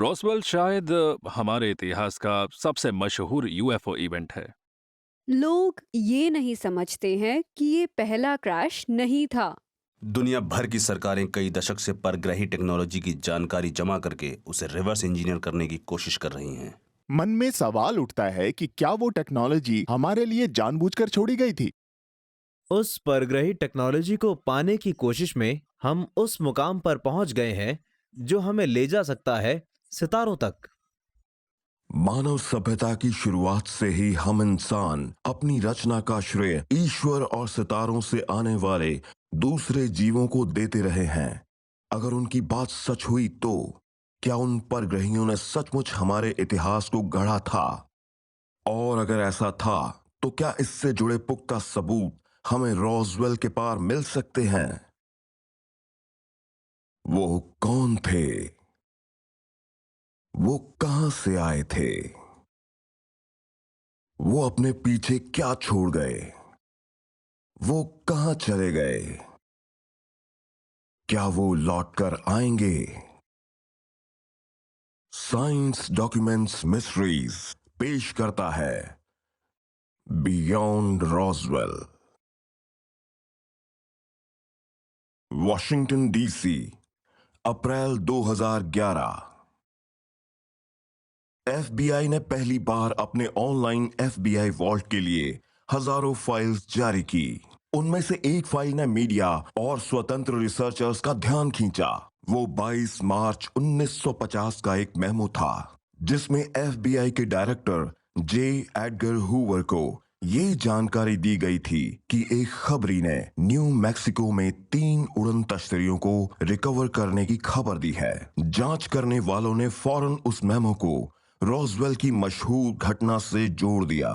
Roswell शायद हमारे इतिहास का सबसे मशहूर यूएफओ इवेंट है। लोग ये नहीं समझते हैं कि ये पहला क्रैश नहीं था। दुनिया भर की सरकारें कई दशक से परग्रही टेक्नोलॉजी की जानकारी जमा करके उसे रिवर्स इंजीनियर करने की कोशिश कर रही हैं। मन में सवाल उठता है कि क्या वो टेक्नोलॉजी हमारे लिए जानबूझकर छोड़ी गई थी। उस परग्रही टेक्नोलॉजी को पाने की कोशिश में हम उस मुकाम पर पहुंच गए हैं जो हमें ले जा सकता है सितारों तक। मानव सभ्यता की शुरुआत से ही हम इंसान अपनी रचना का श्रेय ईश्वर और सितारों से आने वाले दूसरे जीवों को देते रहे हैं। अगर उनकी बात सच हुई तो क्या उन परग्रहियों ने सचमुच हमारे इतिहास को गढ़ा था? और अगर ऐसा था तो क्या इससे जुड़े पुख्ता सबूत हमें रॉसवेल के पार मिल सकते हैं? वो कौन थे? वो कहां से आए थे? वो अपने पीछे क्या छोड़ गए? वो कहां चले गए? क्या वो लौटकर आएंगे? साइंस डॉक्यूमेंट्स मिस्ट्रीज पेश करता है बियॉन्ड रॉसवेल। वॉशिंगटन डीसी, अप्रैल 2011। एफबीआई ने पहली बार अपने ऑनलाइन एफबीआई वॉल्ट के लिए हजारों फाइल्स जारी की। उनमें से एक फाइल ने मीडिया और स्वतंत्र रिसर्चर्स का ध्यान खींचा। वो 22 मार्च 1950 का एक मेमो था जिसमें एफबीआई के डायरेक्टर जे एडगर हूवर को ये जानकारी दी गई थी कि एक खबरी ने न्यू मैक्सिको में 3 उड़न तश्तरियों को रिकवर करने की खबर दी है। जांच करने वालों ने फौरन उस मेमो को रॉसवेल की मशहूर घटना से जोड़ दिया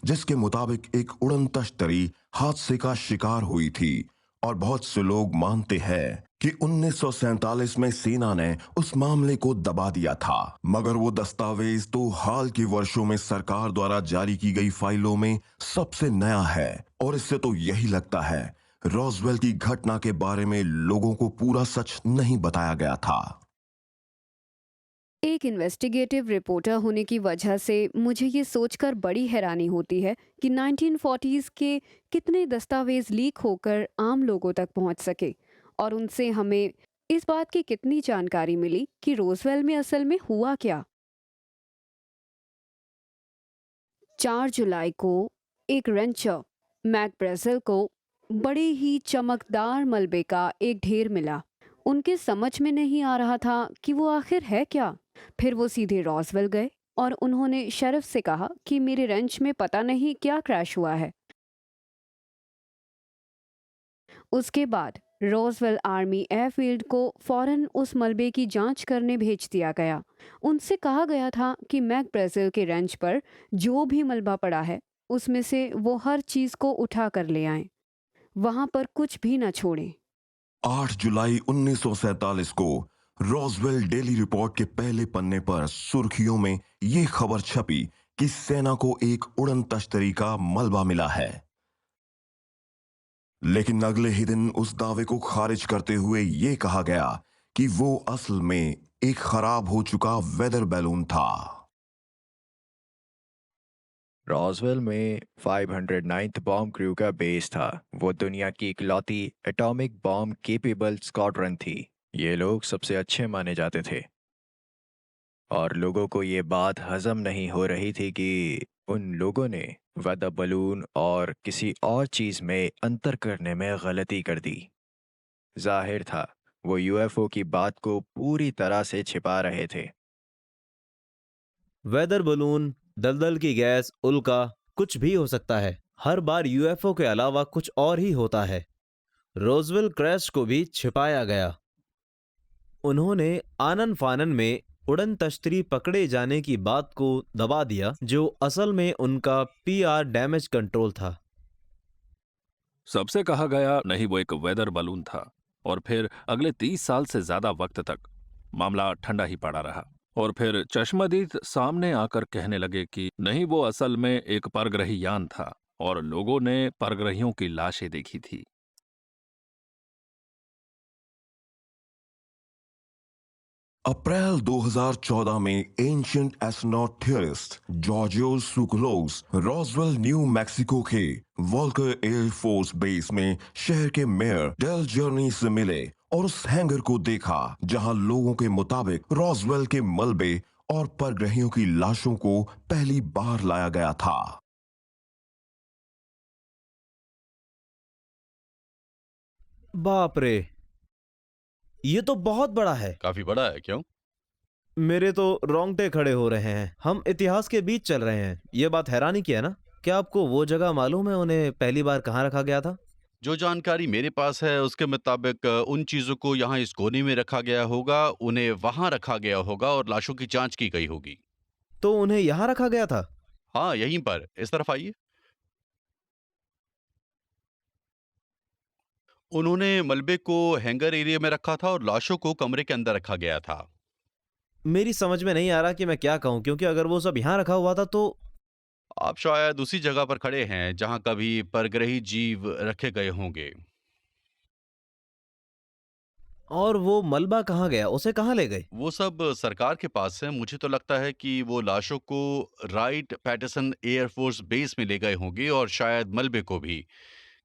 जिसके मुताबिक एक उड़न तश्तरी हादसे का शिकार हुई थी और बहुत से लोग मानते हैं कि 1947 में सेना ने उस मामले को दबा दिया था। मगर वो दस्तावेज तो हाल के वर्षों में सरकार द्वारा जारी की गई फाइलों में सबसे नया है और इससे तो यही लगता है रॉसवेल की घटना के बारे में लोगों को पूरा सच नहीं बताया गया था। एक इन्वेस्टिगेटिव रिपोर्टर होने की वजह से मुझे ये सोचकर बड़ी हैरानी होती है कि 1940s के कितने दस्तावेज लीक होकर आम लोगों तक पहुंच सके और उनसे हमें इस बात की कितनी जानकारी मिली कि रोजवेल में असल में हुआ क्या। 4 जुलाई को एक रेंचर मैक ब्रेजल को बड़े ही चमकदार मलबे का एक ढेर मिला। उनके समझ में नहीं आ रहा था कि वो आखिर है क्या। फिर वो सीधे रॉसवेल गए और उन्होंने शेरिफ से कहा कि मेरे रेंच में पता नहीं क्या क्रैश हुआ है। उसके बाद रॉसवेल आर्मी एयरफील्ड को फौरन उस मलबे की जांच करने भेज दिया गया। उनसे कहा गया था कि मैक ब्राजील के रेंच पर जो भी मलबा पड़ा है उसमें से वो हर चीज को उठा कर ले आए, वहां पर कुछ भी न छोड़ें। 8 जुलाई 1947 को रॉसवेल डेली रिपोर्ट के पहले पन्ने पर सुर्खियों में यह खबर छपी कि सेना को एक उड़न तश्तरी का मलबा मिला है। लेकिन अगले ही दिन उस दावे को खारिज करते हुए यह कहा गया कि वो असल में एक खराब हो चुका वेदर बैलून था। रॉसवेल में 509th बॉम्ब क्रू का बेस था। वो दुनिया की इकलौती एटॉमिक बॉम्ब केपेबल स्क्वाड्रन थी। ये लोग सबसे अच्छे माने जाते थे और लोगों को ये बात हजम नहीं हो रही थी कि उन लोगों ने वेदर बलून और किसी और चीज में अंतर करने में गलती कर दी। जाहिर था वो यूएफओ की बात को पूरी तरह से छिपा रहे थे। वेदर बलून, दलदल की गैस, उल्का, कुछ भी हो सकता है। हर बार यूएफओ के अलावा कुछ और ही होता है। रोजवेल क्रैश को भी छिपाया गया। उन्होंने आनन फानन में उड़न तश्तरी पकड़े जाने की बात को दबा दिया जो असल में उनका पीआर डैमेज कंट्रोल था। सबसे कहा गया नहीं, वो एक वेदर बलून था। और फिर अगले 30 साल से ज्यादा वक्त तक मामला ठंडा ही पड़ा रहा। और फिर चश्मदीद सामने आकर कहने लगे कि नहीं, वो असल में एक परग्रही यान था और लोगों ने परग्रहियों की लाशें देखी थी। अप्रैल 2014 में ancient astronaut theorist Giorgio Tsoukalos Roswell New Mexico के वॉल्कर एयर फोर्स बेस में शहर के मेयर डेल जर्नी से मिले और उस हैंगर को देखा जहां लोगों के मुताबिक रॉसवेल के मलबे और परग्रहियों की लाशों को पहली बार लाया गया था। बाप रे, ये तो बहुत बड़ा है। काफी बड़ा है, क्यों? मेरे तो रोंगटे खड़े हो रहे हैं। हम इतिहास के बीच चल रहे हैं। ये बात हैरानी की है ना? क्या आपको वो जगह मालूम है उन्हें पहली बार कहाँ रखा गया था? जो जानकारी मेरे पास है उसके मुताबिक उन चीजों को यहाँ इस कोने में रखा गया होगा, उन्हें वहां रखा गया होगा और लाशों की जांच की गई होगी। तो उन्हें यहाँ रखा गया था? हाँ, यहीं पर, इस तरफ आइए। उन्होंने मलबे को हैंगर एरिया में रखा था और लाशों को कमरे के अंदर रखा गया था। मेरी समझ में नहीं आ रहा कि मैं क्या कहूँ, क्योंकि अगर वो सब यहाँ रखा हुआ था तो आप शायद उसी जगह पर खड़े हैं जहां कभी परग्रही जीव रखे गए होंगे। और वो मलबा कहाँ गया? उसे कहाँ ले गए? वो सब सरकार के पास है। मुझे तो लगता है कि वो लाशों को राइट पैटरसन एयरफोर्स बेस में ले गए होंगे और शायद मलबे को भी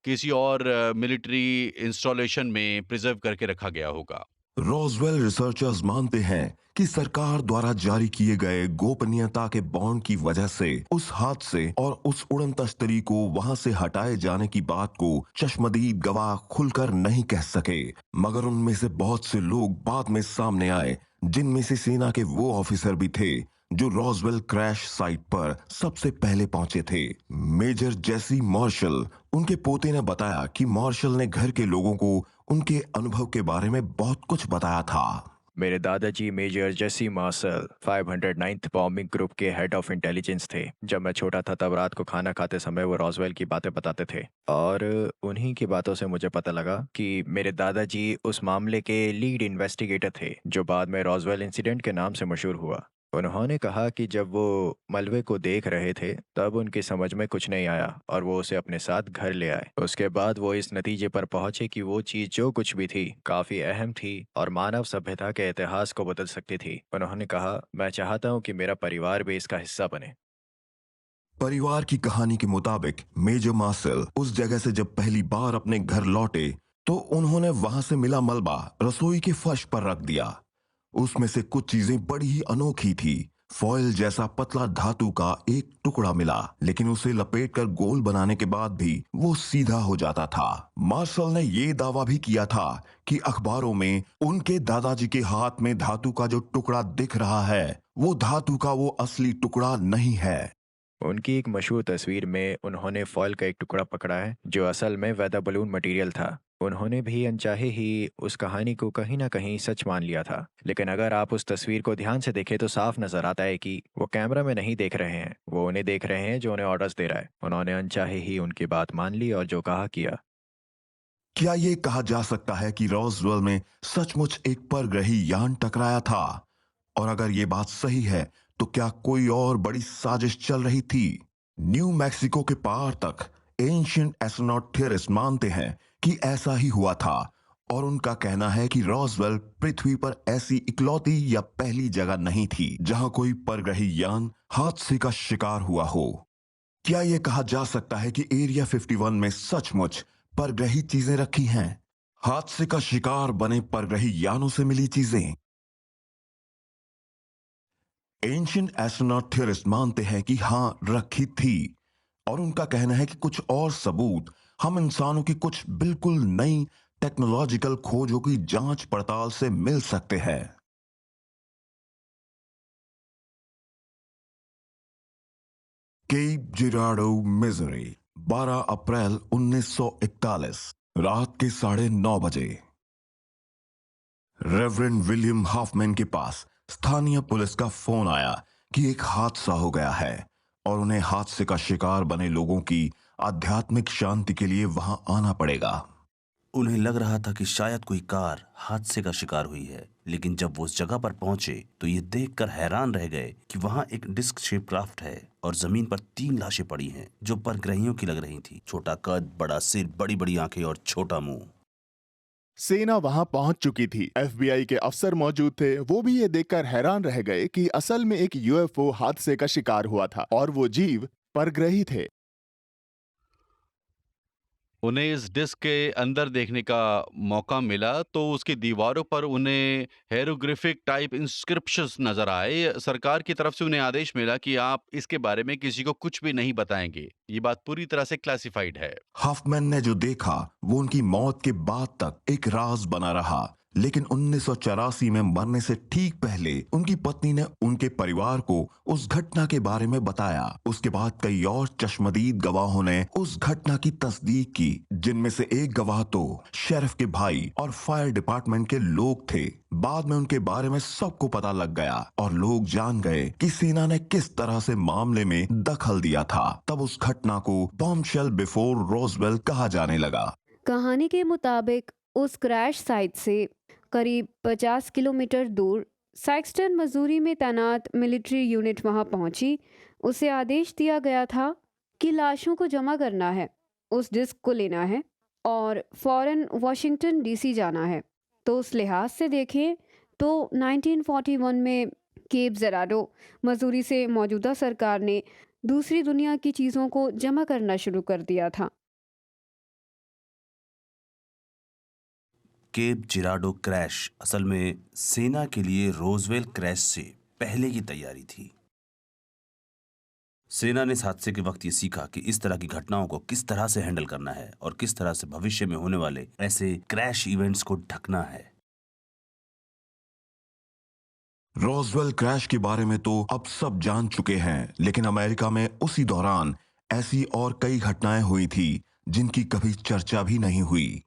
किसी और मिलिट्री इंस्टॉलेशन में प्रिजर्व करके रखा गया होगा। रॉसवेल रिसर्चर्स मानते हैं कि सरकार द्वारा जारी किए गए गोपनीयता के बॉन्ड की वजह से उस हादसे और उस उड़न तश्तरी को वहां से हटाए जाने की बात को चश्मदीद गवाह खुलकर नहीं कह सके, मगर उनमें से बहुत से लोग बाद में सामने आए, जिनमें से सेना के वो ऑफिसर भी थे जो रॉसवेल क्रैश साइट पर सबसे पहले पहुंचे थे। मेजर जेसी मार्शल, उनके पोते ने बताया कि मार्शल ने घर के लोगों को उनके अनुभव के बारे में बहुत कुछ बताया था। मेरे दादाजी मेजर जेसी मार्शल 509th बॉम्बिंग ग्रुप के हेड ऑफ इंटेलिजेंस थे। जब मैं छोटा था तब रात को खाना खाते समय वो रॉसवेल की बातें बताते थे और उन्हीं की बातों से मुझे पता लगा कि मेरे दादाजी उस मामले के लीड इन्वेस्टिगेटर थे जो बाद में रॉसवेल इंसिडेंट के नाम से मशहूर हुआ। उन्होंने कहा कि जब वो मलबे को देख रहे थे तब उनकी समझ में कुछ नहीं आया और वो उसे अपने साथ घर ले आए। उसके बाद वो इस नतीजे पर पहुंचे कि वो चीज जो कुछ भी थी काफी अहम थी और मानव सभ्यता के इतिहास को बदल सकती थी। उन्होंने कहा, मैं चाहता हूं कि मेरा परिवार भी इसका हिस्सा बने। परिवार की कहानी के मुताबिक मेजर मार्शल उस जगह से जब पहली बार अपने घर लौटे तो उन्होंने वहां से मिला मलबा रसोई के फर्श पर रख दिया। उसमें से कुछ चीजें बड़ी ही अनोखी थी। फॉयल जैसा पतला धातु का एक टुकड़ा मिला, लेकिन उसे लपेटकर गोल बनाने के बाद भी वो सीधा हो जाता था। मार्शल ने ये दावा भी किया था कि अखबारों में उनके दादाजी के हाथ में धातु का जो टुकड़ा दिख रहा है वो धातु का वो असली टुकड़ा नहीं है। उनकी एक मशहूर तस्वीर में उन्होंने फॉयल का एक टुकड़ा पकड़ा है जो असल में वेदर बलून मटेरियल था। उन्होंने भी अनचाहे ही उस कहानी को कहीं ना कहीं सच मान लिया था, लेकिन अगर आप उस तस्वीर को ध्यान से देखें तो साफ नजर आता है कि वो कैमरा में नहीं देख रहे हैं, वो उन्हें देख रहे हैं जो उन्हें ऑर्डर्स दे रहा है। उन्होंने अनचाहे ही उनकी बात मान ली और जो कहा किया। क्या ये कहा जा सकता है कि रॉसवेल में सचमुच एक परग्रही यान टकराया था? और अगर ये बात सही है तो क्या कोई और बड़ी साजिश चल रही थी? न्यू मैक्सिको के पार तक एंशिएंट एस्ट्रोनॉट थियरिस्ट मानते हैं कि ऐसा ही हुआ था और उनका कहना है कि रॉसवेल पृथ्वी पर ऐसी इकलौती या पहली जगह नहीं थी जहां कोई परग्रही यान हादसे का शिकार हुआ हो। क्या यह कहा जा सकता है कि एरिया 51 में सचमुच परग्रही चीजें रखी हैं? हादसे का शिकार बने परग्रही यानों से मिली चीजें? एंशिएंट एस्ट्रोनॉट थियरिस्ट मानते हैं कि हां, रखी थी और उनका कहना है कि कुछ और सबूत हम इंसानों की कुछ बिल्कुल नई टेक्नोलॉजिकल खोजों की जांच पड़ताल से मिल सकते हैं। केप जिराडो, मिजोरी, 12 अप्रैल 1941, रात के 9:30 बजे। रेवरेंड विलियम हॉफमैन के पास स्थानीय पुलिस का फोन आया कि एक हादसा हो गया है और उन्हें हादसे का शिकार बने लोगों की आध्यात्मिक शांति के लिए वहां आना पड़ेगा। उन्हें लग रहा था कि शायद कोई कार हादसे का शिकार हुई है, लेकिन जब वो उस जगह पर पहुंचे तो ये देखकर हैरान रह गए कि वहां एक डिस्क शेप क्राफ्ट है और जमीन पर 3 लाशें पड़ी हैं जो परग्रहियों की लग रही थी। छोटा कद, बड़ा सिर, बड़ी बड़ी आंखें और छोटा मुंह। सेना वहां पहुंच चुकी थी। एफबीआई के अफसर मौजूद थे। वो भी ये देखकर हैरान रह गए कि असल में एक यूएफओ हादसे का शिकार हुआ था और वो जीव परग्रही थे। उन्हें इस डिस्क के अंदर देखने का मौका मिला तो उसकी दीवारों पर उन्हें हेरोग्लिफिक टाइप इंस्क्रिप्शंस नजर आए। सरकार की तरफ से उन्हें आदेश मिला कि आप इसके बारे में किसी को कुछ भी नहीं बताएंगे। ये बात पूरी तरह से क्लासिफाइड है। हफमैन ने जो देखा वो उनकी मौत के बाद तक एक राज बना रहा, लेकिन 1984 में मरने से ठीक पहले उनकी पत्नी ने उनके परिवार को उस घटना के बारे में बताया। उसके बाद कई और चश्मदीद गवाहों ने उस घटना की तस्दीक की, जिनमें से एक गवाह तो शेरिफ के भाई और फायर डिपार्टमेंट के लोग थे। बाद में उनके बारे में सबको पता लग गया और लोग जान गए कि सेना ने किस तरह से मामले में दखल दिया था। तब उस घटना को बॉम्बशेल बिफोर रोजवेल कहा जाने लगा। कहानी के मुताबिक उस क्रैश साइट से करीब 50 किलोमीटर दूर साइक्सटन मसूरी में तैनात मिलिट्री यूनिट वहां पहुंची। उसे आदेश दिया गया था कि लाशों को जमा करना है, उस डिस्क को लेना है और फौरन वॉशिंगटन डीसी जाना है। तो उस लिहाज से देखें तो 1941 में केप जेराडो मसूरी से मौजूदा सरकार ने दूसरी दुनिया की चीज़ों को जमा करना शुरू कर दिया था। केप जिराडो क्रैश असल में सेना के लिए रोजवेल क्रैश से पहले की तैयारी थी। सेना ने इस हादसे के वक्त ये सीखा कि इस तरह की घटनाओं को किस तरह से हैंडल करना है और किस तरह से भविष्य में होने वाले ऐसे क्रैश इवेंट्स को ढकना है। रोजवेल क्रैश के बारे में तो अब सब जान चुके हैं, लेकिन अमेरिका में उसी दौरान ऐसी और कई घटनाएं हुई थी जिनकी कभी चर्चा भी नहीं हुई।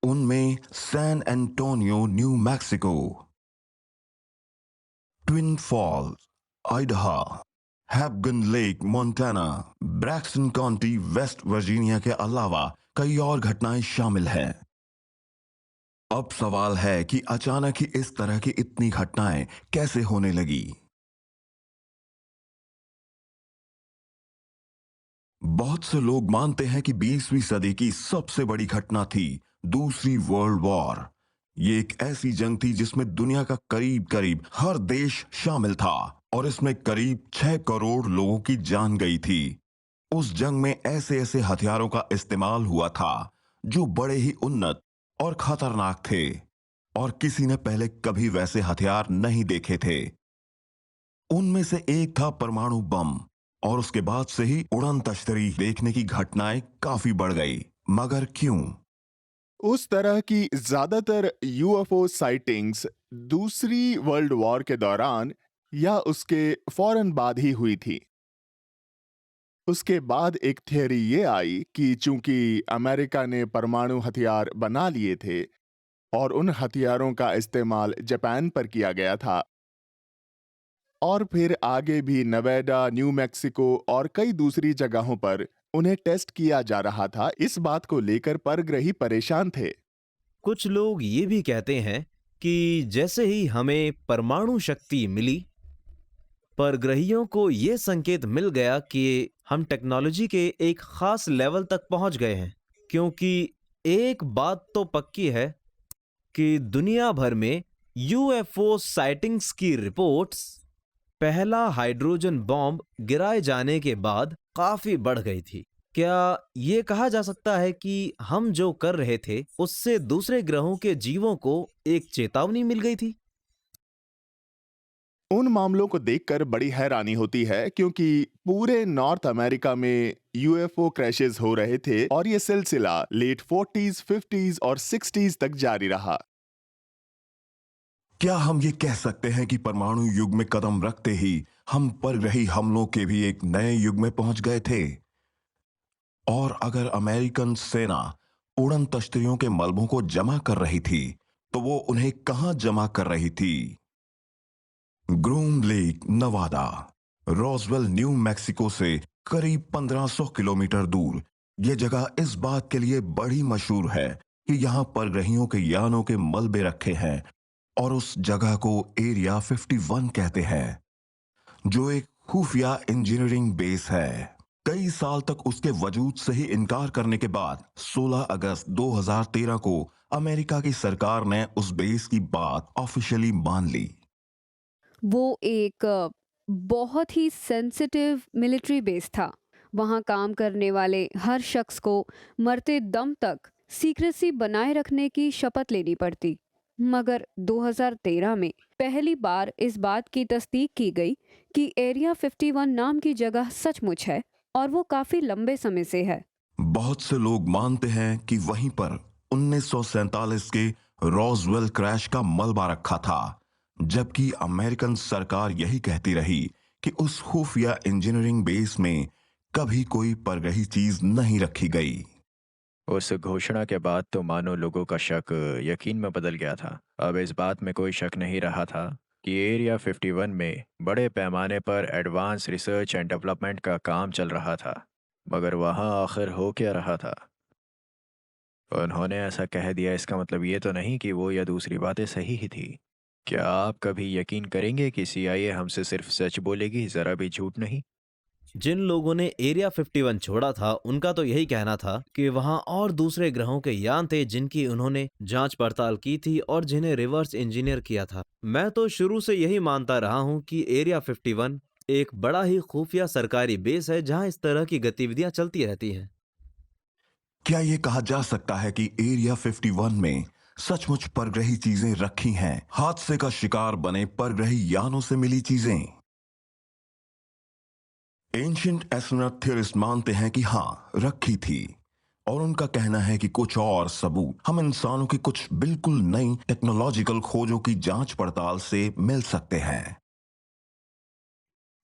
उनमें San Antonio New Mexico, Twin Falls Idaho, Hebgen Lake Montana, Braxton County West Virginia के अलावा कई और घटनाएं शामिल हैं। अब सवाल है कि अचानक ही इस तरह की इतनी घटनाएं कैसे होने लगी। बहुत से लोग मानते हैं कि 20वीं सदी की सबसे बड़ी घटना थी दूसरी वर्ल्ड वॉर। ये एक ऐसी जंग थी जिसमें दुनिया का करीब करीब हर देश शामिल था और इसमें करीब 6 करोड़ लोगों की जान गई थी। उस जंग में ऐसे ऐसे हथियारों का इस्तेमाल हुआ था जो बड़े ही उन्नत और खतरनाक थे और किसी ने पहले कभी वैसे हथियार नहीं देखे थे। उनमें से एक था परमाणु बम और उसके बाद से ही उड़न तश्तरी देखने की घटनाएं काफी बढ़ गई। मगर क्यों? उस तरह की ज्यादातर यूएफओ साइटिंग्स दूसरी वर्ल्ड वॉर के दौरान या उसके फौरन बाद ही हुई थी। उसके बाद एक थियरी ये आई कि चूंकि अमेरिका ने परमाणु हथियार बना लिए थे और उन हथियारों का इस्तेमाल जापान पर किया गया था और फिर आगे भी नेवाडा, न्यू मैक्सिको और कई दूसरी जगहों पर उन्हें टेस्ट किया जा रहा था, इस बात को लेकर परग्रही परेशान थे। कुछ लोग ये भी कहते हैं कि जैसे ही हमें परमाणु शक्ति मिली, परग्रहियों को ये संकेत मिल गया कि हम टेक्नोलॉजी के एक खास लेवल तक पहुंच गए हैं। क्योंकि एक बात तो पक्की है कि दुनिया भर में यूएफओ साइटिंग्स की रिपोर्ट्स पहला हाइड्रोजन बॉम्ब गिराए जाने के बाद काफी बढ़ गई थी। क्या ये कहा जा सकता है कि हम जो कर रहे थे उससे दूसरे ग्रहों के जीवों को एक चेतावनी मिल गई थी? उन मामलों को देखकर बड़ी हैरानी होती है क्योंकि पूरे नॉर्थ अमेरिका में यूएफओ क्रैशेस हो रहे थे और ये सिलसिला लेट 40s, 50s और 60s तक जारी रहा। क्या हम ये कह सकते हैं कि परमाणु युग में कदम रखते ही हम परग्रही हमलों के भी एक नए युग में पहुंच गए थे? और अगर अमेरिकन सेना उड़न तश्तरियों के मलबों को जमा कर रही थी तो वो उन्हें कहां जमा कर रही थी? Groom Lake, Nevada, Roswell, New Mexico से करीब 1500 किलोमीटर दूर। यह जगह इस बात के लिए बड़ी मशहूर है कि यहां परग्रहियों के यानों के मलबे रखे हैं और उस जगह को एरिया 51 कहते हैं, जो एक खुफिया इंजीनियरिंग बेस है। कई साल तक उसके वजूद से ही इनकार करने के बाद 16 अगस्त 2013 को अमेरिका की सरकार ने उस बेस की बात ऑफिशियली मान ली। वो एक बहुत ही सेंसिटिव मिलिट्री बेस था। वहाँ काम करने वाले हर शख्स को मरते दम तक सीक्रेसी बनाए रखने की शपथ लेनी पड़ती। मगर 2013 में पहली बार इस बात की तस्दीक की गई कि एरिया 51 नाम की जगह सचमुच है और वो काफी लंबे समय से है। बहुत से लोग मानते हैं कि वहीं पर 1947 के रॉसवेल क्रैश का मलबा रखा था, जबकि अमेरिकन सरकार यही कहती रही कि उस खुफिया इंजीनियरिंग बेस में कभी कोई परग्रही चीज नहीं रखी गई। उस घोषणा के बाद तो मानो लोगों का शक यकीन में बदल गया था। अब इस बात में कोई शक नहीं रहा था कि एरिया 51 में बड़े पैमाने पर एडवांस रिसर्च एंड डेवलपमेंट का काम चल रहा था। मगर वहाँ आखिर हो क्या रहा था? उन्होंने ऐसा कह दिया, इसका मतलब ये तो नहीं कि वो या दूसरी बातें सही ही थी। क्या आप कभी यकीन करेंगे कि CIA हमसे सिर्फ सच बोलेगी, ज़रा भी झूठ नहीं? जिन लोगों ने एरिया 51 छोड़ा था उनका तो यही कहना था कि वहां और दूसरे ग्रहों के यान थे जिनकी उन्होंने जांच पड़ताल की थी और जिन्हें रिवर्स इंजीनियर किया था। मैं तो शुरू से यही मानता रहा हूं कि एरिया 51 एक बड़ा ही खुफिया सरकारी बेस है जहां इस तरह की गतिविधियां चलती रहती हैं। क्या यह कहा जा सकता है कि एरिया 51 में सचमुच परग्रही चीजें रखी हैं, हादसे का शिकार बने परग्रही यानों से मिली चीजें? एंशिएंट एस्ट्रोनॉट थियरिस्ट मानते हैं कि हाँ, रखी थी, और उनका कहना है कि कुछ और सबूत हम इंसानों की कुछ बिल्कुल नई टेक्नोलॉजिकल खोजों की जांच पड़ताल से मिल सकते हैं।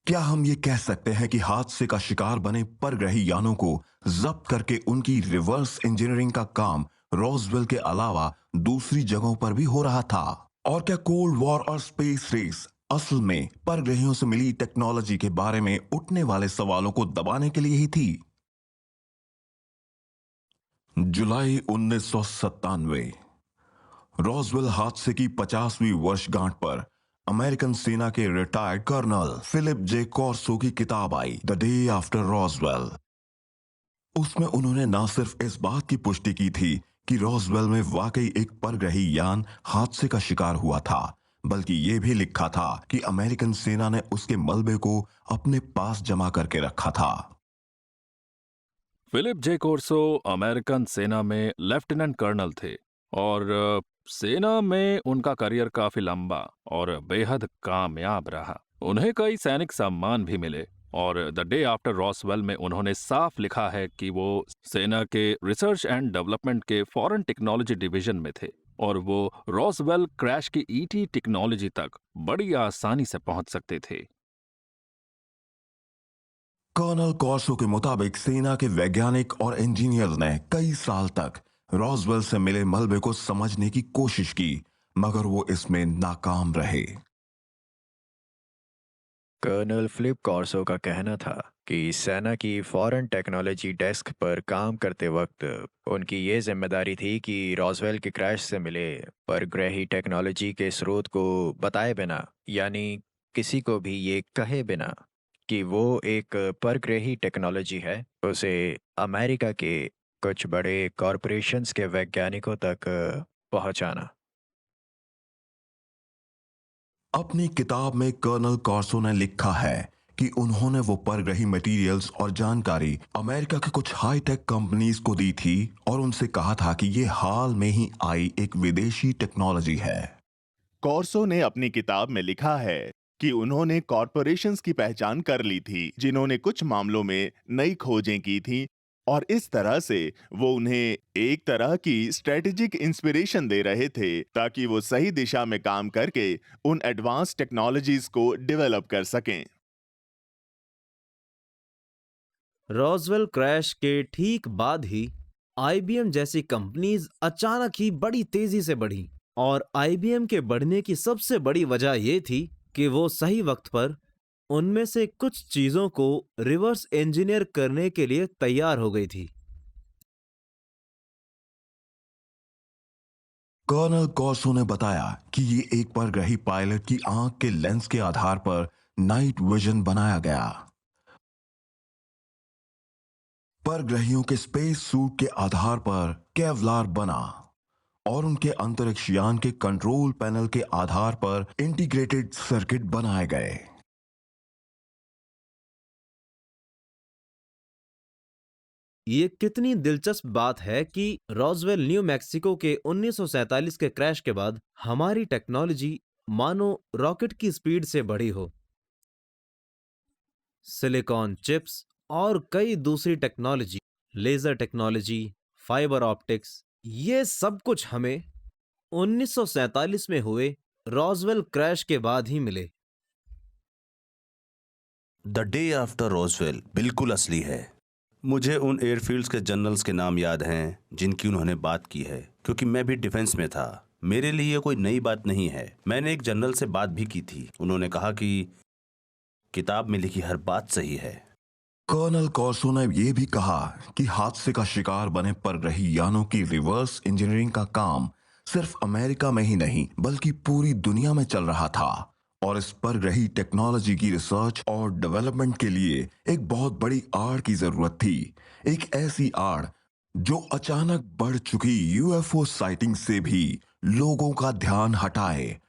क्या हम ये कह सकते हैं कि हादसे का शिकार बने परग्रही यानों को जब्त करके उनकी रिवर्स इंजीनियरिंग का काम रॉसवेल के अलावा दूसरी जगहों पर भी हो रहा था? और क्या कोल्ड वॉर और स्पेस रेस असल में परग्रहियों से मिली टेक्नोलॉजी के बारे में उठने वाले सवालों को दबाने के लिए ही थी? जुलाई 1997 रॉसवेल हादसे की 50वीं वर्षगांठ पर अमेरिकन सेना के रिटायर्ड कर्नल फिलिप जे कॉर्सो की किताब आई, द डे आफ्टर रॉसवेल। उसमें उन्होंने न सिर्फ इस बात की पुष्टि की थी कि रॉसवेल में वाकई एक परग्रही यान हादसे का शिकार हुआ था, बल्कि यह भी लिखा था कि अमेरिकन सेना ने उसके मलबे को अपने पास जमा करके रखा था। फिलिप जे कोर्सो अमेरिकन सेना में लेफ्टिनेंट कर्नल थे और सेना में उनका करियर काफी लंबा और बेहद कामयाब रहा। उन्हें कई सैनिक सम्मान भी मिले और द डे आफ्टर रॉसवेल में उन्होंने साफ लिखा है कि वो सेना के रिसर्च एंड डेवलपमेंट के फॉरेन टेक्नोलॉजी डिवीजन में थे और वो रॉसवेल क्रैश की ईटी टेक्नोलॉजी तक बड़ी आसानी से पहुंच सकते थे। कर्नल कॉर्सो के मुताबिक सेना के वैज्ञानिक और इंजीनियर ने कई साल तक रॉसवेल से मिले मलबे को समझने की कोशिश की, मगर वो इसमें नाकाम रहे। कर्नल फिलिप कॉर्सो का कहना था कि सेना की फॉरेन टेक्नोलॉजी डेस्क पर काम करते वक्त उनकी ये जिम्मेदारी थी कि रॉसवेल के क्रैश से मिले परग्रही टेक्नोलॉजी के स्रोत को बताए बिना, यानी किसी को भी ये कहे बिना कि वो एक परग्रही टेक्नोलॉजी है, उसे अमेरिका के कुछ बड़े कॉरपोरेशंस के वैज्ञानिकों तक पहुंचाना। अपनी किताब में कर्नल कॉर्सो ने लिखा है कि उन्होंने वो परग्रही मटेरियल्स और जानकारी अमेरिका के कुछ हाईटेक कंपनीज को दी थी और उनसे कहा था कि ये हाल में ही आई एक विदेशी टेक्नोलॉजी है। कॉर्सो ने अपनी किताब में लिखा है कि उन्होंने कॉरपोरेशंस की पहचान कर ली थी जिन्होंने कुछ मामलों में नई खोजें की थी, और इस तरह से वो उन्हें एक तरह की स्ट्रेटेजिक इंस्पिरेशन दे रहे थे ताकि वो सही दिशा में काम करके उन एडवांस टेक्नोलॉजीज को डेवलप कर सकें। रॉसवेल क्रैश के ठीक बाद ही IBM जैसी कंपनीज अचानक ही बड़ी तेजी से बढ़ी और IBM के बढ़ने की सबसे बड़ी वजह यह थी कि वो सही वक्त पर उनमें से कुछ चीजों को रिवर्स इंजीनियर करने के लिए तैयार हो गई थी। कर्नल कॉर्सो ने बताया कि ये एक परग्रही पायलट की आंख के लेंस के आधार पर नाइट विजन बनाया गया। परग्रहियों के स्पेस सूट के आधार पर केवलार बना और उनके अंतरिक्ष यान के कंट्रोल पैनल के आधार पर इंटीग्रेटेड सर्किट बनाए गए। ये कितनी दिलचस्प बात है कि रॉसवेल न्यू मैक्सिको के 1947 के क्रैश के बाद हमारी टेक्नोलॉजी मानो रॉकेट की स्पीड से बढ़ी हो। सिलिकॉन चिप्स और कई दूसरी technology, laser technology, fibre optics, ये सब कुछ हमें 1947 में हुए रॉसवेल क्रैश के बाद ही मिले। द डे आफ्टर रोजवेल बिल्कुल असली है। मुझे उन एयरफील्ड्स के जनरल्स के नाम याद हैं जिनकी उन्होंने बात की है, क्योंकि मैं भी डिफेंस में था। मेरे लिए कोई नई बात नहीं है। मैंने एक जनरल से बात भी की थी। उन्होंने कहा कि किताब में लिखी हर बात सही है। कर्नल कॉर्सो ने यह भी कहा कि हादसे का शिकार बने परग्रही यानों की रिवर्स इंजीनियरिंग का काम सिर्फ अमेरिका में ही नहीं बल्कि पूरी दुनिया में चल रहा था, और इस परग्रही टेक्नोलॉजी की रिसर्च और डेवलपमेंट के लिए एक बहुत बड़ी आड़ की जरूरत थी। एक ऐसी आड़ जो अचानक बढ़ चुकी यूएफओ साइटिंग से भी लोगों का ध्यान हटाए,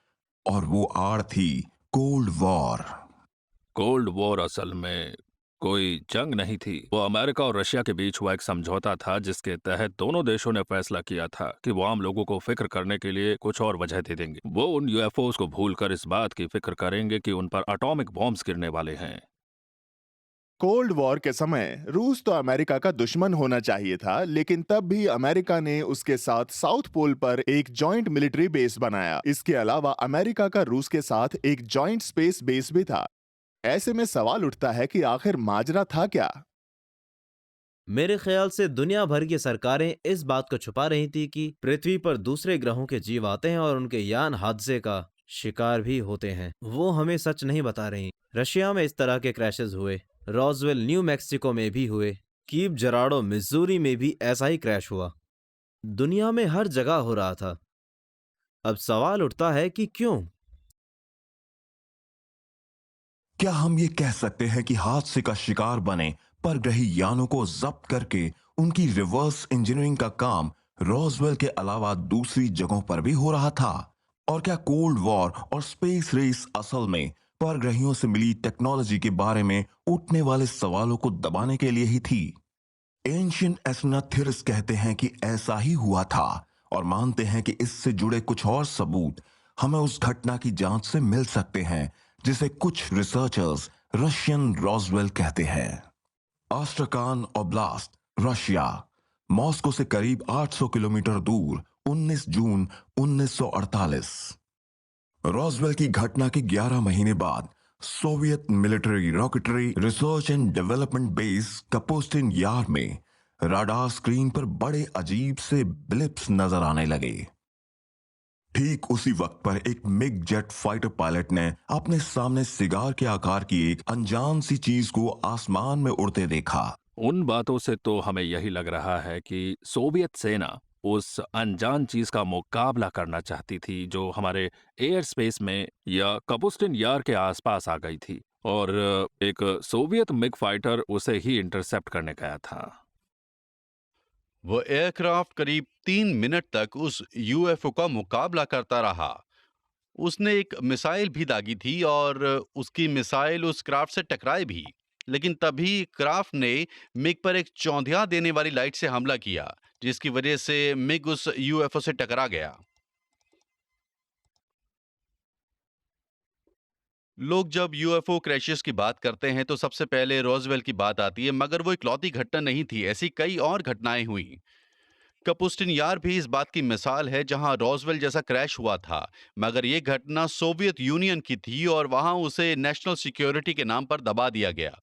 और वो आड़ थी कोल्ड वॉर। कोल्ड वॉर असल में कोई जंग नहीं थी। वो अमेरिका और रशिया के बीच हुआ एक समझौता था जिसके तहत दोनों देशों ने फैसला किया था कि वो आम लोगों को फिक्र करने के लिए कुछ और वजह दे देंगे। वो उन यूएफओस को भूलकर इस बात की फिक्र करेंगे कि उन पर एटॉमिक बॉम्ब्स गिरने वाले हैं। कोल्ड वॉर के समय रूस तो अमेरिका का दुश्मन होना चाहिए था, लेकिन तब भी अमेरिका ने उसके साथ साउथ पोल पर एक जॉइंट मिलिट्री बेस बनाया। इसके अलावा अमेरिका का रूस के साथ एक जॉइंट स्पेस बेस भी था। ऐसे में सवाल उठता है कि आखिर माजरा था क्या? मेरे ख्याल से दुनिया भर की सरकारें इस बात को छुपा रही थी कि पृथ्वी पर दूसरे ग्रहों के जीव आते हैं और उनके यान हादसे का शिकार भी होते हैं। वो हमें सच नहीं बता रही। रशिया में इस तरह के क्रैशेस हुए, रॉसवेल न्यू मैक्सिको में भी हुए, कीप जराडो मिसूरी में भी ऐसा ही क्रैश हुआ। दुनिया में हर जगह हो रहा था। अब सवाल उठता है कि क्यों? क्या हम ये कह सकते हैं कि हादसे का शिकार बने परग्रही यानों को जब्त करके उनकी रिवर्स इंजीनियरिंग का काम रॉसवेल के अलावा दूसरी जगहों पर भी हो रहा था? और क्या कोल्ड वॉर और स्पेस रेस असल में परग्रहियों से मिली टेक्नोलॉजी के बारे में उठने वाले सवालों को दबाने के लिए ही थी? एंशिएंट एस्ट्रोनॉट थ्योरिस्ट कहते हैं कि ऐसा ही हुआ था, और मानते हैं कि इससे जुड़े कुछ और सबूत हमें उस घटना की जांच से मिल सकते हैं जिसे कुछ रिसर्चर्स रशियन रॉसवेल कहते हैं। आस्ट्राखान ओब्लास्ट, रशिया, मॉस्को से करीब 800 किलोमीटर दूर, 19 जून 1948। रॉसवेल की घटना के 11 महीने बाद Soviet military rocketry research and development base Kapustin यार में राडार स्क्रीन पर बड़े अजीब से ब्लिप्स नजर आने लगे। ठीक उसी वक्त पर एक मिग जेट फाइटर पायलट ने अपने सामने सिगार के आकार की एक अनजान सी चीज को आसमान में उड़ते देखा। उन बातों से तो हमें यही लग रहा है कि सोवियत सेना उस अनजान चीज का मुकाबला करना चाहती थी जो हमारे एयर स्पेस में या कपुस्टिन यार के आसपास आ गई थी, और एक सोवियत मिग फाइटर उसे ही इंटरसेप्ट करने गया था। वो एयरक्राफ्ट करीब 3 मिनट तक उस यूएफओ का मुकाबला करता रहा। उसने एक मिसाइल भी दागी थी और उसकी मिसाइल उस क्राफ्ट से टकराई भी, लेकिन तभी क्राफ्ट ने मिग पर एक चौंधिया देने वाली लाइट से हमला किया, जिसकी वजह से मिग उस यूएफओ से टकरा गया। लोग जब यूएफओ क्रैशेस की बात करते हैं तो सबसे पहले रोजवेल की बात आती है, मगर वो इकलौती घटना नहीं थी। ऐसी कई और घटनाएं हुई। कपुस्टिन यार भी इस बात की मिसाल है जहां रोजवेल जैसा क्रैश हुआ था, मगर यह घटना सोवियत यूनियन की थी और वहां उसे नेशनल सिक्योरिटी के नाम पर दबा दिया गया।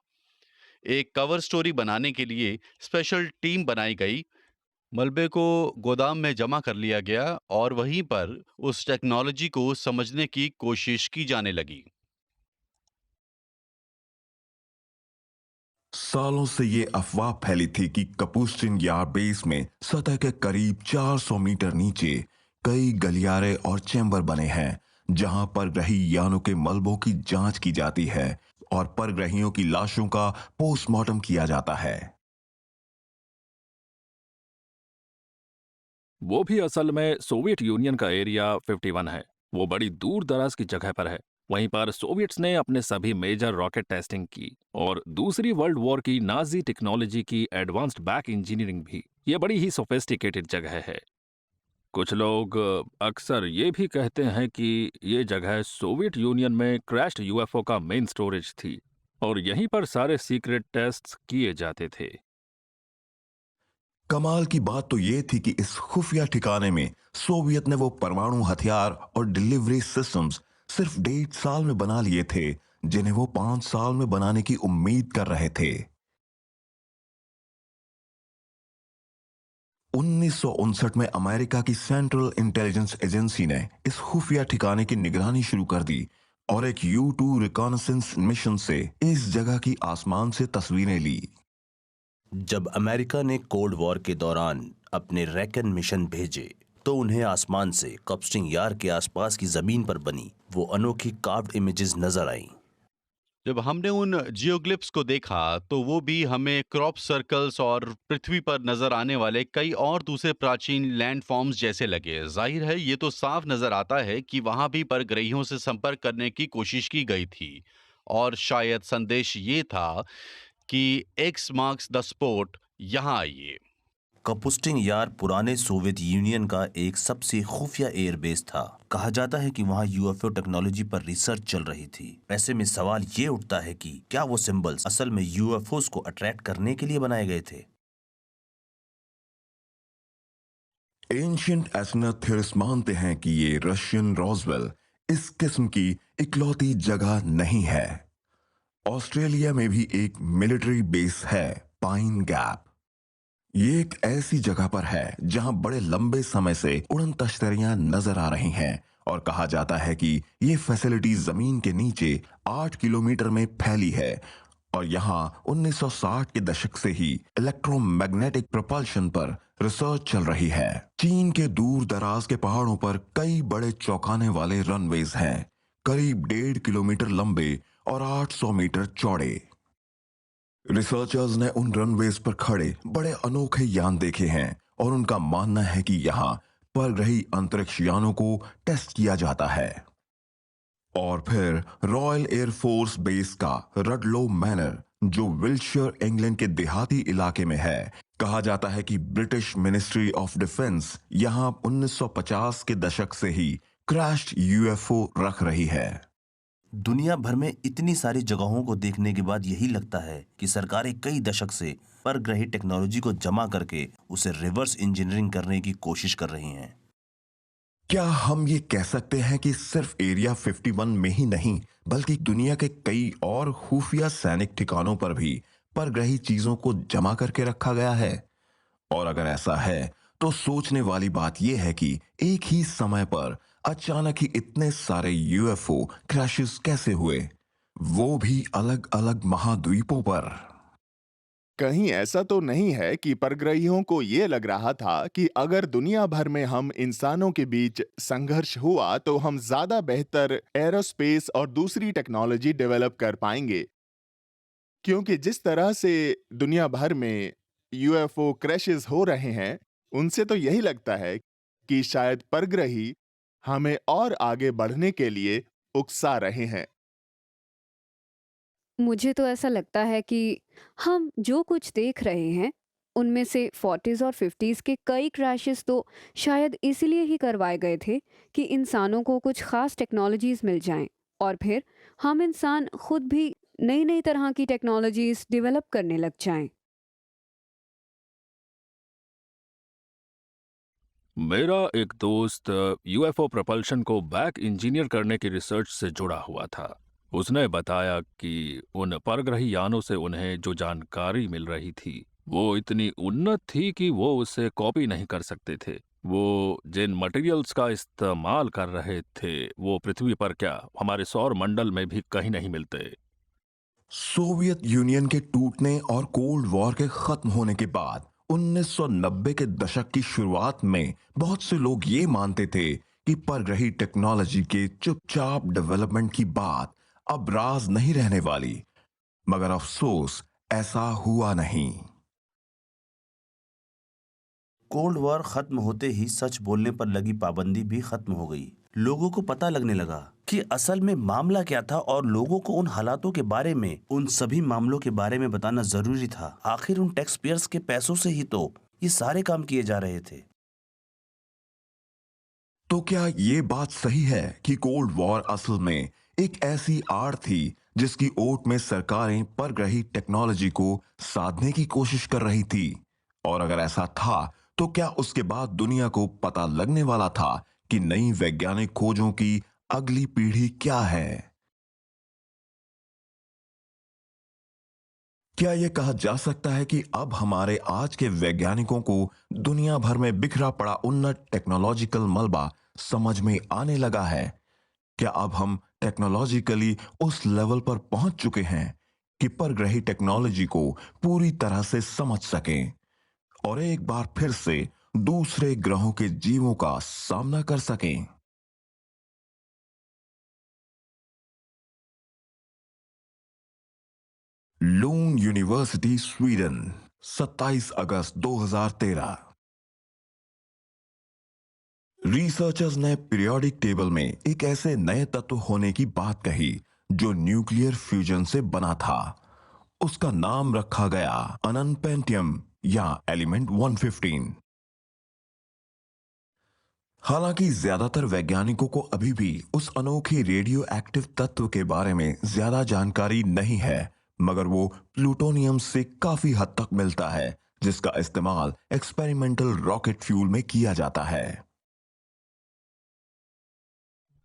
एक कवर स्टोरी बनाने के लिए स्पेशल टीम बनाई गई, मलबे को गोदाम में जमा कर लिया गया और वहीं पर उस टेक्नोलॉजी को समझने की कोशिश की जाने लगी। सालों से ये अफवाह फैली थी कि कपुस्टिन यार बेस में सतह के करीब 400 मीटर नीचे कई गलियारे और चैम्बर बने हैं जहां परग्रही यानों के मलबों की जांच की जाती है और परग्रहियों की लाशों का पोस्टमार्टम किया जाता है। वो भी असल में सोवियत यूनियन का एरिया 51 है। वो बड़ी दूर दराज की जगह पर है। वहीं पर सोवियट्स ने अपने सभी मेजर रॉकेट टेस्टिंग की और दूसरी वर्ल्ड वॉर की नाजी टेक्नोलॉजी की एडवांस्ड बैक इंजीनियरिंग भी। ये बड़ी ही सोफिस्टिकेटेड जगह है। कुछ लोग अक्सर ये भी कहते हैं कि ये जगह सोवियत यूनियन में क्रैश्ड यूएफओ का मेन स्टोरेज थी और यहीं पर सारे सीक्रेट टेस्ट्स किए जाते थे। कमाल की बात तो ये थी कि इस खुफिया ठिकाने में सोवियत ने वो परमाणु हथियार और डिलीवरी सिस्टम्स सिर्फ 1.5 साल में बना लिए थे जिन्हें वो 5 साल में बनाने की उम्मीद कर रहे थे। 1959 में अमेरिका की सेंट्रल इंटेलिजेंस एजेंसी ने इस खुफिया ठिकाने की निगरानी शुरू कर दी और एक U-2 रिकॉनेसेंस मिशन से इस जगह की आसमान से तस्वीरें ली। जब अमेरिका ने कोल्ड वॉर के दौरान अपने रैकन मिशन भेजे तो उन्हें आसमान से कपस्टिंग यार के आसपास की जमीन पर बनी वो अनोखी कार्व्ड इमेजेस नजर आईं। जब हमने उन जियोग्लिफ्स को देखा तो वो भी हमें क्रॉप सर्कल्स और पृथ्वी पर नजर आने वाले कई और दूसरे प्राचीन लैंड फॉर्म्स जैसे लगे। जाहिर है ये तो साफ नजर आता है कि वहां भी परग्रहियों से संपर्क करने की कोशिश की गई थी और शायद संदेश ये था कि एक्स मार्क्स द स्पॉट, यहाँ आइए। कपुस्टिंग यार पुराने सोवियत यूनियन का एक सबसे खुफिया एयरबेस था। कहा जाता है कि वहां यूएफओ टेक्नोलॉजी पर रिसर्च चल रही थी। ऐसे में सवाल ये उठता है कि क्या वो सिंबल्स असल में यूएफओस को अट्रैक्ट करने के लिए बनाए गए थे? एंशिएंट एस्ट्रोनॉट थ्योरिस्ट मानते हैं कि ये रशियन रॉसवेल इस किस्म की इकलौती जगह नहीं है। ऑस्ट्रेलिया में भी एक मिलिट्री बेस है, पाइन गैप। ये एक ऐसी जगह पर है जहां बड़े लंबे समय से उड़न तश्तरियां नजर आ रही हैं और कहा जाता है कि ये फैसिलिटी जमीन के नीचे 8 किलोमीटर में फैली है और यहां 1960 के दशक से ही इलेक्ट्रोमैग्नेटिक प्रोपल्शन पर रिसर्च चल रही है। चीन के दूर दराज के पहाड़ों पर कई बड़े चौंकाने वाले रनवेज हैं, करीब 1.5 किलोमीटर लंबे और 800 मीटर चौड़े। रिसर्चर्स ने उन रनवेज पर खड़े बड़े अनोखे यान देखे हैं और उनका मानना है कि यहाँ परग्रही अंतरिक्ष यानों को टेस्ट किया जाता है। और फिर रॉयल एयरफोर्स बेस का रडलो मैनर जो विल्टशर इंग्लैंड के देहाती इलाके में है, कहा जाता है कि ब्रिटिश मिनिस्ट्री ऑफ डिफेंस यहाँ 1950 के दशक से ही क्रैश्ड यूएफओ रख रही है। दुनिया भर में इतनी सारी जगहों को देखने के बाद यही लगता है कि सरकारें कई दशक से परग्रही टेक्नोलॉजी को जमा करके उसे रिवर्स इंजीनियरिंग करने की कोशिश कर रही हैं। क्या हम ये कह सकते हैं कि सिर्फ एरिया 51 में ही नहीं बल्कि दुनिया के कई और खुफिया सैनिक ठिकानों पर भी परग्रही चीजों को जमा करके रखा गया है? और अगर ऐसा है तो सोचने वाली बात यह है कि एक ही समय पर अचानक ही इतने सारे यूएफओ क्रैशेस कैसे हुए, वो भी अलग अलग महाद्वीपों पर। कहीं ऐसा तो नहीं है कि परग्रहियों को ये लग रहा था कि अगर दुनिया भर में हम इंसानों के बीच संघर्ष हुआ तो हम ज्यादा बेहतर एरोस्पेस और दूसरी टेक्नोलॉजी डेवलप कर पाएंगे? क्योंकि जिस तरह से दुनिया भर में यूएफओ क्रैशेस हो रहे हैं, उनसे तो यही लगता है कि शायद परग्रही हमें और आगे बढ़ने के लिए उकसा रहे हैं। मुझे तो ऐसा लगता है कि हम जो कुछ देख रहे हैं उनमें से 40s और 50s के कई क्रैशेस तो शायद इसलिए ही करवाए गए थे कि इंसानों को कुछ खास टेक्नोलॉजीज मिल जाएं और फिर हम इंसान खुद भी नई नई तरह की टेक्नोलॉजीज डेवलप करने लग जाएं। मेरा एक दोस्त यूएफओ propulsion को बैक इंजीनियर करने की रिसर्च से जुड़ा हुआ था। उसने बताया कि उन परग्रही यानों से उन्हें जो जानकारी मिल रही थी वो इतनी उन्नत थी कि वो उसे कॉपी नहीं कर सकते थे। वो जिन मटेरियल्स का इस्तेमाल कर रहे थे वो पृथ्वी पर क्या हमारे सौर मंडल में भी कहीं नहीं मिलते। सोवियत यूनियन के टूटने और कोल्ड वॉर के खत्म होने के बाद 1990 के दशक की शुरुआत में बहुत से लोग ये मानते थे कि परग्रही टेक्नोलॉजी के चुपचाप डेवलपमेंट की बात अब राज नहीं रहने वाली, मगर अफसोस ऐसा हुआ नहीं। कोल्ड वॉर खत्म होते ही सच बोलने पर लगी पाबंदी भी खत्म हो गई। लोगों को पता लगने लगा कि असल में मामला क्या था और लोगों को उन हालातों के बारे में, उन सभी मामलों के बारे में बताना जरूरी था। आखिर उन टैक्स पेयर्स के पैसों से ही तो ये सारे काम किए जा रहे थे। तो क्या ये बात सही है कि कोल्ड वॉर असल में एक ऐसी आड़ थी जिसकी ओट में सरकारें परग्रही टेक्नोलॉजी को साधने की कोशिश कर रही थी? और अगर ऐसा था तो क्या उसके बाद दुनिया को पता लगने वाला था कि नई वैज्ञानिक खोजों की अगली पीढ़ी क्या है? क्या यह कहा जा सकता है कि अब हमारे आज के वैज्ञानिकों को दुनिया भर में बिखरा पड़ा उन्नत टेक्नोलॉजिकल मलबा समझ में आने लगा है? क्या अब हम टेक्नोलॉजिकली उस लेवल पर पहुंच चुके हैं कि परग्रही टेक्नोलॉजी को पूरी तरह से समझ सकें और एक बार फिर से दूसरे ग्रहों के जीवों का सामना कर सकें? लून यूनिवर्सिटी स्वीडन 27 अगस्त 2013। रिसर्चर्स ने पीरियोडिक टेबल में एक ऐसे नए तत्व होने की बात कही जो न्यूक्लियर फ्यूजन से बना था। उसका नाम रखा गया अननपेंटियम या एलिमेंट 115। हालांकि ज्यादातर वैज्ञानिकों को अभी भी उस अनोखे रेडियो एक्टिव तत्व के बारे में ज्यादा जानकारी नहीं है, मगर वो प्लूटोनियम से काफी हद तक मिलता है जिसका इस्तेमाल एक्सपेरिमेंटल रॉकेट फ्यूल में किया जाता है।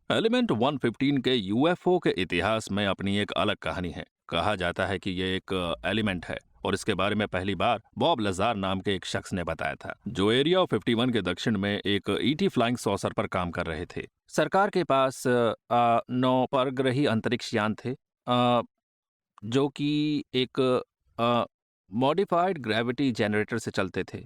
एलिमेंट 115 के यूएफओ के इतिहास में अपनी एक अलग कहानी है। कहा जाता है कि ये एक एलिमेंट है और इसके बारे में पहली बार बॉब लजार नाम के एक शख्स ने बताया था, जो एरिया 51 के दक्षिण में एक ईटी फ्लाइंग सॉसर पर काम कर रहे थे। सरकार के पास 9 परग्रही अंतरिक्ष यान थे, जो कि एक मॉडिफाइड ग्रेविटी जनरेटर से चलते थे।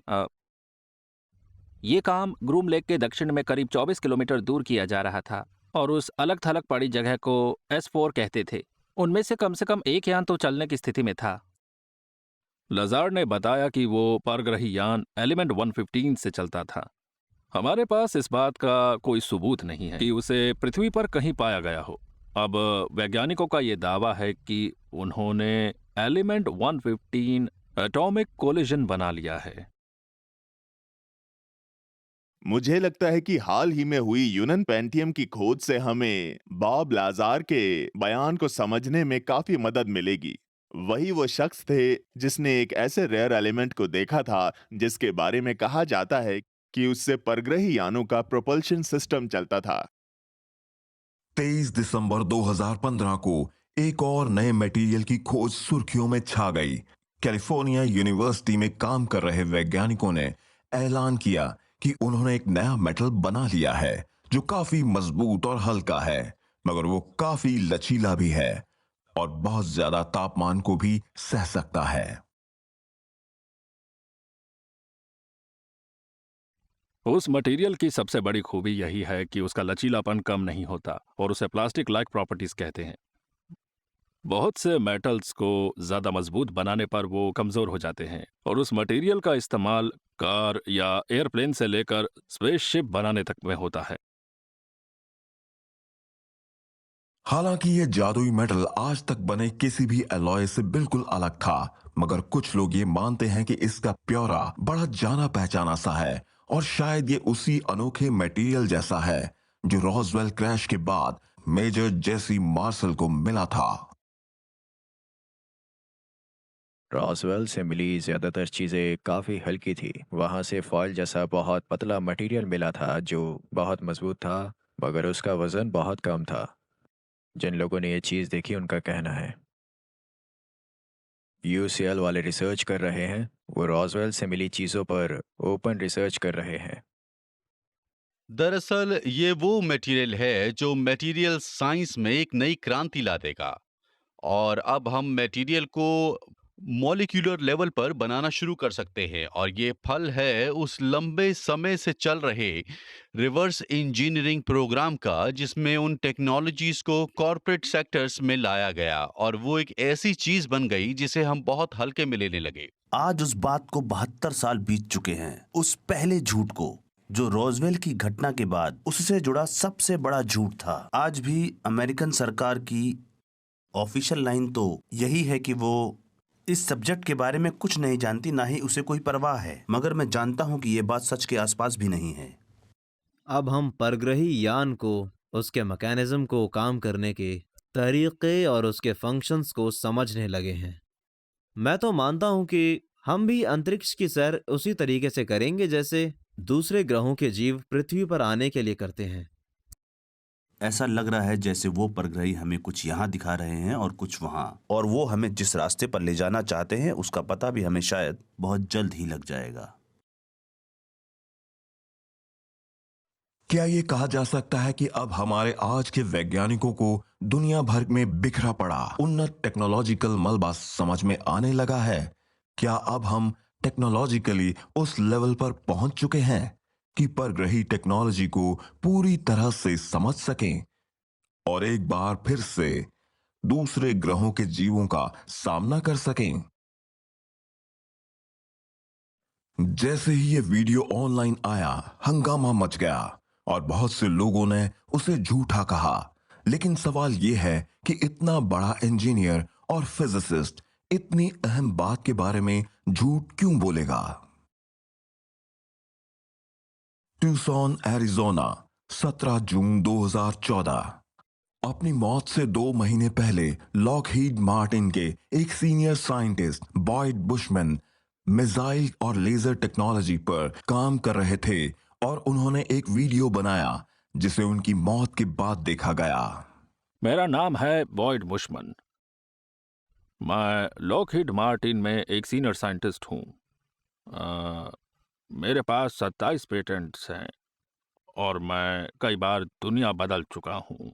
ये काम ग्रूम लेक के दक्षिण में करीब 24 किलोमीटर दूर किया जा रहा था और उस अलग थलग पड़ी जगह को S4 कहते थे। उनमें से कम एक यान तो चलने की स्थिति में था। लजार ने बताया कि वो परग्रही यान एलिमेंट 115 से चलता था। हमारे पास इस बात का कोई सबूत नहीं है कि उसे पृथ्वी पर कहीं पाया गया हो। अब वैज्ञानिकों का ये दावा है कि उन्होंने एलिमेंट 115 एटॉमिक कोलिजन बना लिया है। मुझे लगता है कि हाल ही में हुई यूनन पेंटियम की खोज से हमें बॉब लाजार के बयान को समझने में काफी मदद मिलेगी। वही वो शख्स थे जिसने एक ऐसे रेयर एलिमेंट को देखा था जिसके बारे में कहा जाता है कि उससे परग्रही यानों का प्रोपल्शन सिस्टम चलता था। 23 दिसंबर 2015 को एक और नए मटेरियल की खोज सुर्खियों में छा गई। कैलिफोर्निया यूनिवर्सिटी में काम कर रहे वैज्ञानिकों ने ऐलान किया कि उन्होंने एक नया मेटल बना लिया है जो काफी मजबूत और हल्का है, मगर वो काफी लचीला भी है और बहुत ज्यादा तापमान को भी सह सकता है। उस मटेरियल की सबसे बड़ी खूबी यही है कि उसका लचीलापन कम नहीं होता और उसे प्लास्टिक लाइक प्रॉपर्टीज कहते हैं। बहुत से मेटल्स को ज्यादा मजबूत बनाने पर वो कमजोर हो जाते हैं और उस मटेरियल का इस्तेमाल कार या एयरप्लेन से लेकर स्पेसशिप बनाने तक में होता है। हालांकि ये जादुई मेटल आज तक बने किसी भी अलॉय से बिल्कुल अलग था, मगर कुछ लोग ये मानते हैं कि इसका प्योरा बड़ा जाना पहचाना सा है और शायद ये उसी अनोखे मटेरियल जैसा है जो रॉसवेल क्रैश के बाद मेजर जेसी मार्शल को मिला था। रॉसवेल से मिली ज़्यादातर चीज़ें काफ़ी हल्की थी। वहाँ से फॉइल जैसा बहुत पतला मटेरियल मिला था जो बहुत मजबूत था, मगर उसका वज़न बहुत कम था। जिन लोगों ने ये चीज़ देखी उनका कहना है UCL वाले रिसर्च कर रहे हैं, वो रॉसवेल से मिली चीज़ों पर ओपन रिसर्च कर रहे हैं। दरअसल ये वो मटेरियल है जो मटेरियल साइंस में एक नई क्रांति ला देगा और अब हम मटेरियल को मॉलिक्यूलर लेवल पर बनाना शुरू कर सकते हैं और ये फल है उस लंबे समय से चल रहे रिवर्स इंजीनियरिंग प्रोग्राम का जिसमें उन टेक्नोलॉजीज को कॉरपोरेट सेक्टर्स में लाया गया और वो एक ऐसी चीज बन गई जिसे हम बहुत हल्के में लेने लगे। आज उस बात को 72 साल बीत चुके हैं। उस पहले झूठ को, जो रोजवेल की घटना के बाद उससे जुड़ा सबसे बड़ा झूठ था। आज भी अमेरिकन सरकार की ऑफिशियल लाइन तो यही है कि वो इस सब्जेक्ट के बारे में कुछ नहीं जानती, ना ही उसे कोई परवाह है। मगर मैं जानता हूं कि ये बात सच के आसपास भी नहीं है। अब हम परग्रही यान को, उसके मैकेनिज्म को, काम करने के तरीके और उसके फंक्शंस को समझने लगे हैं। मैं तो मानता हूं कि हम भी अंतरिक्ष की सैर उसी तरीके से करेंगे जैसे दूसरे ग्रहों के जीव पृथ्वी पर आने के लिए करते हैं। ऐसा लग रहा है जैसे वो परग्रही हमें कुछ यहाँ दिखा रहे हैं और कुछ वहाँ, और वो हमें जिस रास्ते पर ले जाना चाहते हैं उसका पता भी हमें शायद बहुत जल्द ही लग जाएगा। क्या ये कहा जा सकता है कि अब हमारे आज के वैज्ञानिकों को दुनिया भर में बिखरा पड़ा उन्नत टेक्नोलॉजिकल मलबा समझ में आने लगा है? क्या अब हम टेक्नोलॉजिकली उस लेवल पर पहुंच चुके हैं कि परग्रही टेक्नोलॉजी को पूरी तरह से समझ सकें और एक बार फिर से दूसरे ग्रहों के जीवों का सामना कर सकें? जैसे ही ये वीडियो ऑनलाइन आया, हंगामा मच गया और बहुत से लोगों ने उसे झूठा कहा। लेकिन सवाल यह है कि इतना बड़ा इंजीनियर और फिजिसिस्ट इतनी अहम बात के बारे में झूठ क्यों बोलेगा? ट्यूसॉन, एरिजोना, 17 जून 2014। अपनी मौत से 2 महीने पहले लॉकहीड मार्टिन के एक senior scientist Boyd Bushman missile और लेजर टेक्नोलॉजी पर काम कर रहे थे और उन्होंने एक वीडियो बनाया जिसे उनकी मौत के बाद देखा गया। मेरा नाम है बॉयड बुशमैन। मैं लॉकहीड मार्टिन में एक सीनियर साइंटिस्ट हूँ। मेरे पास 27 पेटेंट्स हैं और मैं कई बार दुनिया बदल चुका हूँ।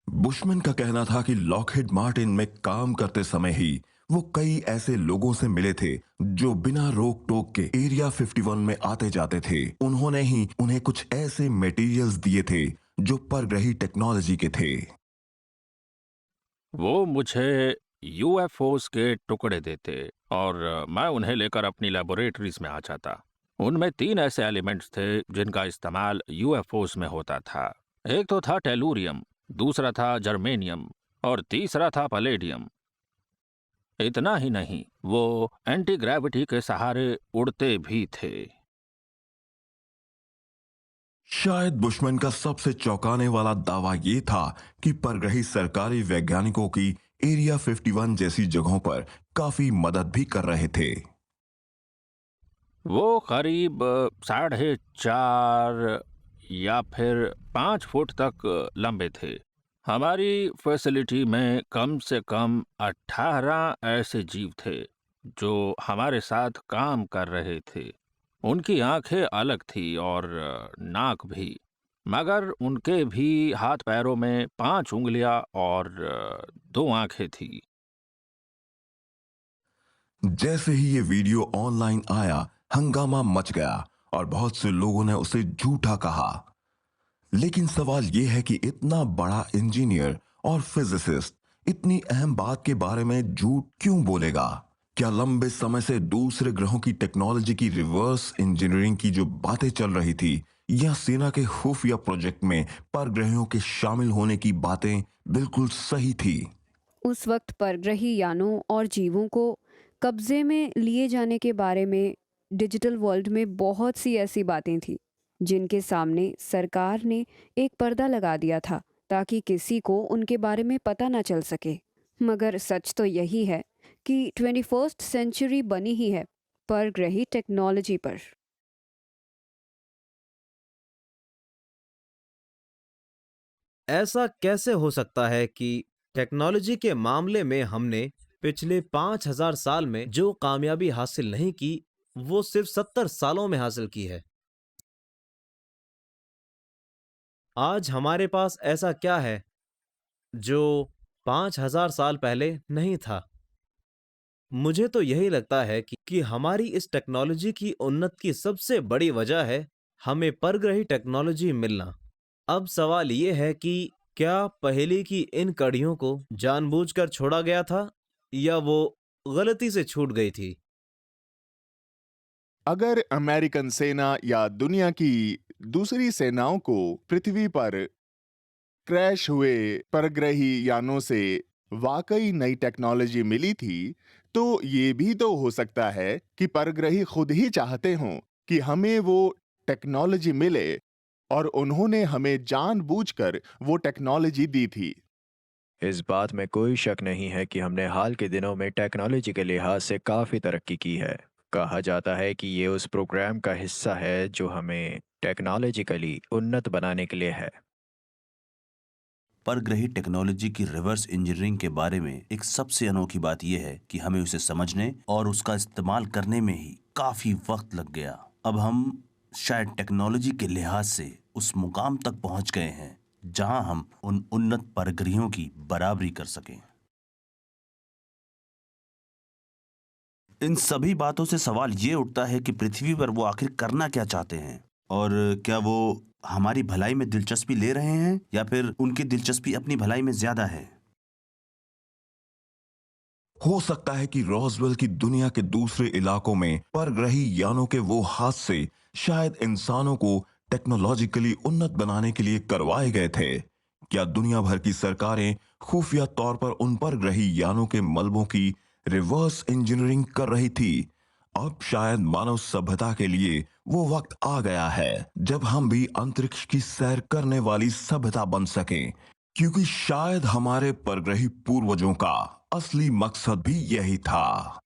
बुशमैन का कहना था कि लॉकहीड मार्टिन में काम करते समय ही वो कई ऐसे लोगों से मिले थे जो बिना रोक टोक के एरिया 51 में आते जाते थे। उन्होंने ही उन्हें कुछ ऐसे मटेरियल्स दिए थे जो परग्रही टेक्नोलॉजी के थे। वो मुझे यूएफओस के टुकड़े देते और मैं उन्हें लेकर अपनी लेबोरेटरीज में आ जाता। उनमें 3 ऐसे एलिमेंट्स थे जिनका इस्तेमाल यूएफओस में होता था। एक तो था टेलुरियम, दूसरा था जर्मेनियम और तीसरा था पलेडियम। इतना ही नहीं, वो एंटी ग्रेविटी के सहारे उड़ते भी थे। शायद बुशमैन का सबसे चौंकाने वाला दावा ये था कि परग्रही सरकारी वैज्ञानिकों की एरिया 51 जैसी जगहों पर काफी मदद भी कर रहे थे। वो करीब 4.5 या फिर 5 फुट तक लंबे थे। हमारी फैसिलिटी में कम से कम 18 ऐसे जीव थे जो हमारे साथ काम कर रहे थे। उनकी आंखें अलग थी और नाक भी, मगर उनके भी हाथ पैरों में 5 उंगलियां और 2 आंखें थी। जैसे ही ये वीडियो ऑनलाइन आया, हंगामा मच गया और बहुत से लोगों ने उसे झूठा कहा। लेकिन सवाल यह है कि इतना बड़ा इंजीनियर और फिजिसिस्ट इतनी अहम बात के बारे में झूठ क्यों बोलेगा? क्या लंबे समय से दूसरे ग्रहों की टेक्नोलॉजी की रिवर्स इंजीनियरिंग की जो बातें चल रही थी या सेना के खुफिया प्रोजेक्ट में परग्रहियों के शामिल होने की बातें बिल्कुल सही थी? उस वक्त परग्रही यानों और जीवों को कब्जे में लिए जाने के बारे में डिजिटल वर्ल्ड में बहुत सी ऐसी बातें थी जिनके सामने सरकार ने एक पर्दा लगा दिया था ताकि किसी को उनके बारे में पता ना चल सके। मगर सच तो यही है कि 21st सेंचुरी बनी ही है परग्रही टेक्नोलॉजी पर। ऐसा कैसे हो सकता है कि टेक्नोलॉजी के मामले में हमने पिछले 5000 साल में जो कामयाबी हासिल नहीं की वो सिर्फ 70 सालों में हासिल की है? आज हमारे पास ऐसा क्या है जो 5000 साल पहले नहीं था? मुझे तो यही लगता है कि हमारी इस टेक्नोलॉजी की उन्नति की सबसे बड़ी वजह है हमें परग्रही टेक्नोलॉजी मिलना। अब सवाल ये है कि क्या पहेली की इन कड़ियों को जानबूझकर छोड़ा गया था या वो गलती से छूट गई थी। अगर अमेरिकन सेना या दुनिया की दूसरी सेनाओं को पृथ्वी पर क्रैश हुए परग्रही यानों से वाकई नई टेक्नोलॉजी मिली थी, तो ये भी तो हो सकता है कि परग्रही खुद ही चाहते हों कि हमें वो टेक्नोलॉजी मिले और उन्होंने हमें जानबूझकर वो टेक्नोलॉजी दी थी। इस बात में कोई शक नहीं है कि हमने हाल के दिनों में टेक्नोलॉजी के लिहाज से काफ़ी तरक्की की है। कहा जाता है कि ये उस प्रोग्राम का हिस्सा है जो हमें टेक्नोलॉजिकली उन्नत बनाने के लिए है। परग्रही टेक्नोलॉजी की रिवर्स इंजीनियरिंग के बारे में एक सबसे अनोखी बात यह है कि हमें उसे समझने और उसका इस्तेमाल करने में ही काफी वक्त लग गया। अब हम शायद टेक्नोलॉजी के लिहाज से उस मुकाम तक पहुंच गए हैं जहां हम उन उन्नत परग्रहियों की बराबरी कर सकें। इन सभी बातों से सवाल ये उठता है कि पृथ्वी पर वो आखिर करना क्या चाहते हैं, और क्या वो हमारी भलाई में दिलचस्पी ले रहे हैं या फिर उनकी दिलचस्पी अपनी भलाई में ज्यादा है। हो सकता है कि रॉसवेल की दुनिया के दूसरे इलाकों में परग्रही यानों के वो हादसे शायद इंसानों को टेक्नोलॉजिकली उन्नत बनाने के लिए करवाए गए थे। क्या दुनिया भर की सरकारें खुफिया तौर पर उन परग्रही यानों के मलबों की रिवर्स इंजीनियरिंग कर रही थी? अब शायद मानव सभ्यता के लिए वो वक्त आ गया है जब हम भी अंतरिक्ष की सैर करने वाली सभ्यता बन सकें, क्योंकि शायद हमारे परग्रही पूर्वजों का असली मकसद भी यही था।